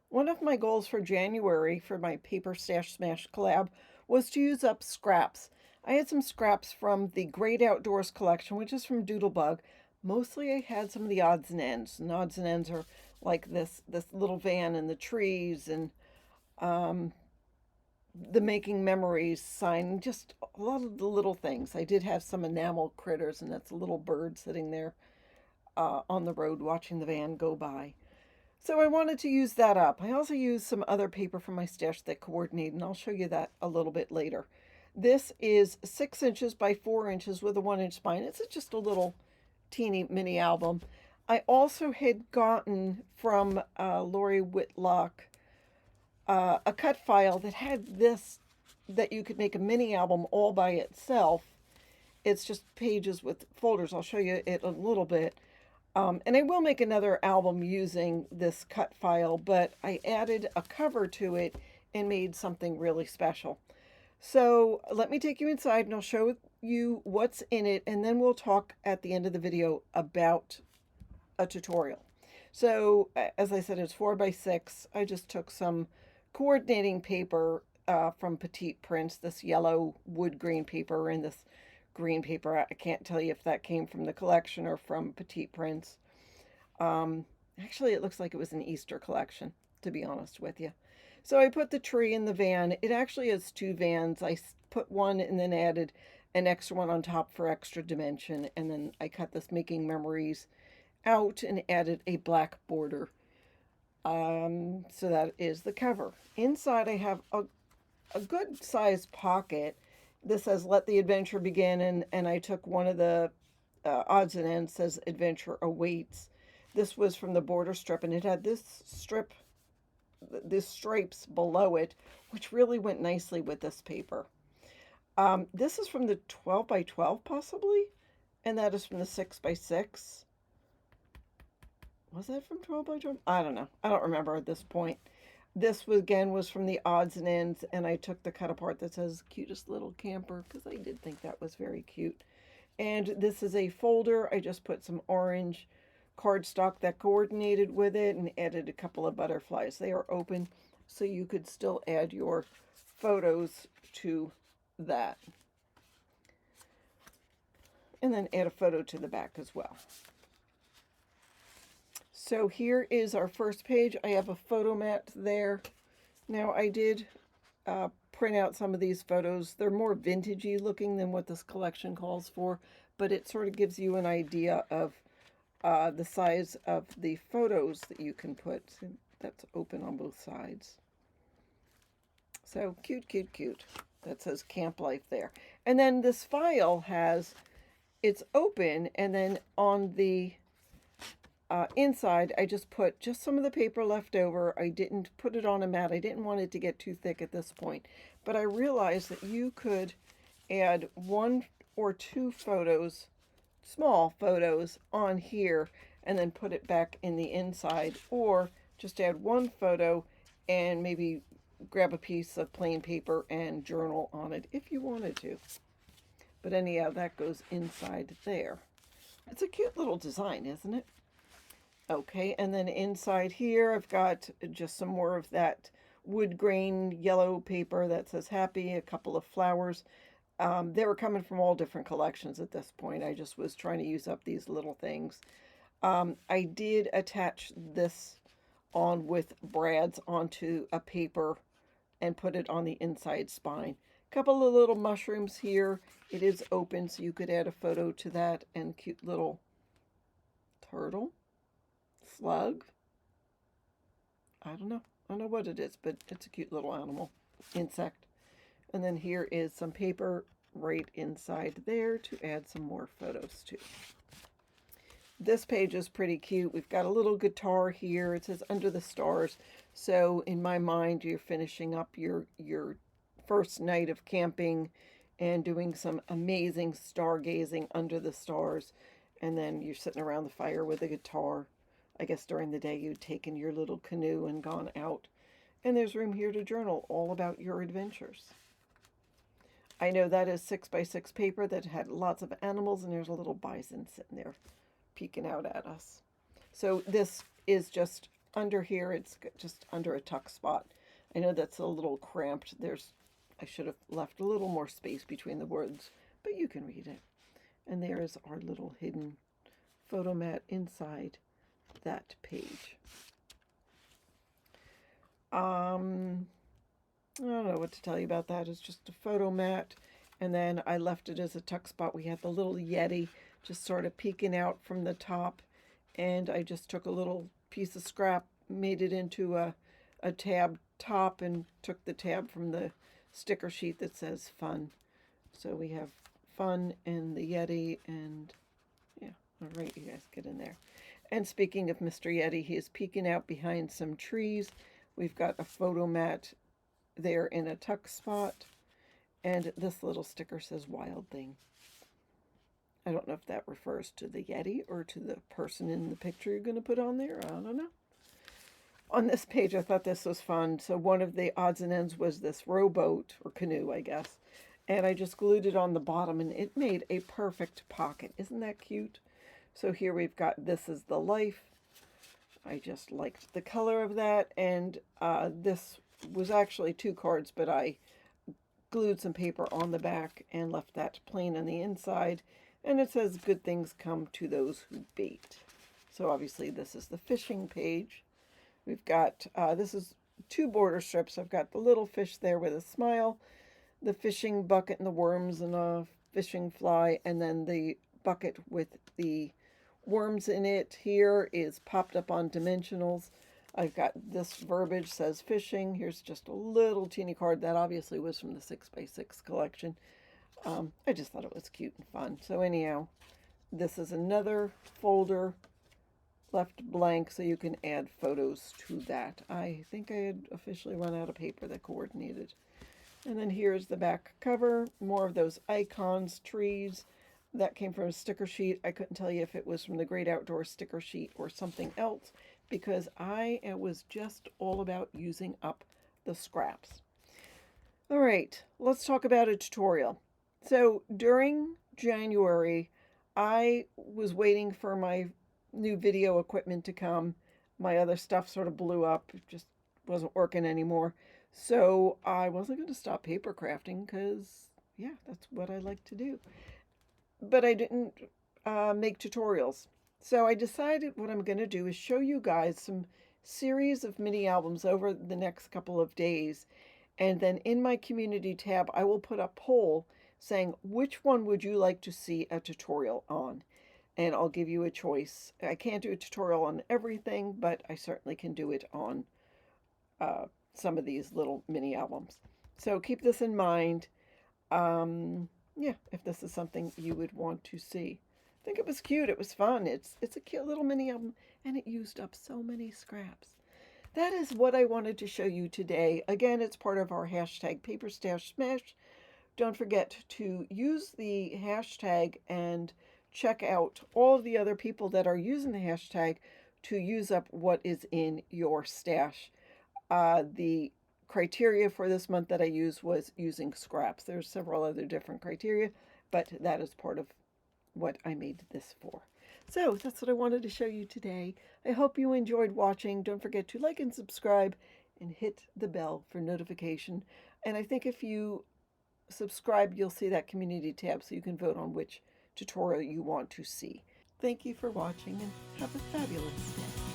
One of my goals for January for my Paper Stash Smash collab was to use up scraps. I had some scraps from the Great Outdoors collection, which is from Doodlebug. Mostly I had some of the odds and ends. And odds and ends are like this little van and the trees and um, the making memories sign, just a lot of the little things. I did have some enamel critters, and that's a little bird sitting there on the road watching the van go by. So I wanted to use that up. I also used some other paper from my stash that coordinate, and I'll show you that a little bit later. This is 6 inches by 4 inches with a 1 inch spine. It's just a little teeny mini album. I also had gotten from Lori Whitlock a cut file that had this, that you could make a mini album all by itself. It's just pages with folders. I'll show you it a little bit. And I will make another album using this cut file, but I added a cover to it and made something really special. So let me take you inside and I'll show you what's in it, and then we'll talk at the end of the video about a tutorial. So as I said, it's 4x6. I just took some coordinating paper from Petite Prints, this yellow wood grain paper and this green paper. I can't tell you if that came from the collection or from Petite Prints. Um, Actually, it looks like it was an Easter collection, to be honest with you. So I put the tree in the van. It actually has two vans. I put one and then added an extra one on top for extra dimension. And then I cut this Making Memories out and added a black border. So that is the cover. Inside, I have a good sized pocket. This says "Let the adventure begin," and I took one of the odds and ends, says "Adventure awaits." This was from the border strip, and it had this strip, this stripes below it, which really went nicely with this paper. This is from the 12 by 12 possibly, and that is from the 6 by 6. Was that from 12 by 12? I don't know. I don't remember at this point. This was, again, was from the odds and ends, and I took the cut apart that says "cutest little camper" because I did think that was very cute. And this is a folder. I just put some orange cardstock that coordinated with it and added a couple of butterflies. They are open, so you could still add your photos to that. And then add a photo to the back as well. So here is our first page. I have a photo mat there. Now I did print out some of these photos. They're more vintagey looking than what this collection calls for, but it sort of gives you an idea of the size of the photos that you can put. That's open on both sides. So cute, cute, cute. That says Camp Life there. And then this file has, it's open, and then on the inside, I just put just some of the paper left over. I didn't put it on a mat. I didn't want it to get too thick at this point. But I realized that you could add 1 or 2 photos, small photos, on here and then put it back in the inside. Or just add 1 photo and maybe grab a piece of plain paper and journal on it if you wanted to. But anyhow, that goes inside there. It's a cute little design, isn't it? Okay, and then inside here, I've got just some more of that wood grain yellow paper that says happy, a couple of flowers. They were coming from all different collections at this point. I just was trying to use up these little things. I did attach this on with brads onto a paper and put it on the inside spine. A couple of little mushrooms here. It is open, so you could add a photo to that, and cute little turtle. Slug. I don't know. I don't know what it is, but it's a cute little animal. Insect. And then here is some paper right inside there to add some more photos to. This page is pretty cute. We've got a little guitar here. It says "Under the Stars." So in my mind, you're finishing up your first night of camping and doing some amazing stargazing under the stars. And then you're sitting around the fire with a guitar. I guess during the day you'd taken your little canoe and gone out. And there's room here to journal all about your adventures. I know that is 6 by 6 paper that had lots of animals, and there's a little bison sitting there peeking out at us. So this is just under here, it's just under a tuck spot. I know that's a little cramped. I should have left a little more space between the words, but you can read it. And there is our little hidden photo mat inside that page. I don't know what to tell you about that. It's just a photo mat. And then I left it as a tuck spot. We had the little Yeti just sort of peeking out from the top. And I just took a little piece of scrap, made it into a tab top, and took the tab from the sticker sheet that says fun. So we have fun and the Yeti, and yeah, all right, you guys get in there. And speaking of Mr. Yeti, he is peeking out behind some trees. We've got a photo mat there in a tuck spot, and this little sticker says Wild Thing. I don't know if that refers to the Yeti or to the person in the picture you're going to put on there. I don't know. On this page, I thought this was fun. So one of the odds and ends was this rowboat, or canoe, I guess. And I just glued it on the bottom, and it made a perfect pocket. Isn't that cute? So here we've got This Is the Life. I just liked the color of that. And this was actually 2 cards, but I glued some paper on the back and left that plain on the inside. And it says, good things come to those who bait. So obviously this is the fishing page. We've got, this is 2 border strips. I've got the little fish there with a smile, the fishing bucket and the worms and a fishing fly, and then the bucket with the worms in it here is popped up on dimensionals. I've got this verbiage says fishing. Here's just a little teeny card that obviously was from the 6x6 collection. I just thought it was cute and fun. So anyhow, this is another folder left blank so you can add photos to that. I think I had officially run out of paper that coordinated. And then here's the back cover, more of those icons, trees. That came from a sticker sheet. I couldn't tell you if it was from the Great Outdoor sticker sheet or something else, because I was just all about using up the scraps. All right, let's talk about a tutorial. So during January, I was waiting for my new video equipment to come. My other stuff sort of blew up. It just wasn't working anymore. So I wasn't going to stop paper crafting because, yeah, that's what I like to do. But I didn't make tutorials. So I decided what I'm going to do is show you guys some series of mini albums over the next couple of days. And then in my community tab, I will put a poll saying, which one would you like to see a tutorial on? And I'll give you a choice. I can't do a tutorial on everything, but I certainly can do it on some of these little mini albums. So keep this in mind. Yeah, if this is something you would want to see. I think it was cute. It was fun. It's a cute little mini album, and it used up so many scraps. That is what I wanted to show you today. Again, it's part of our hashtag Paperstashsmash. Don't forget to use the hashtag and check out all of the other people that are using the hashtag to use up what is in your stash. The criteria for this month that I used was using scraps. There's several other different criteria, but that is part of what I made this for. So that's what I wanted to show you today. I hope you enjoyed watching. Don't forget to like and subscribe and hit the bell for notification. And I think if you subscribe, you'll see that community tab so you can vote on which tutorial you want to see. Thank you for watching and have a fabulous day.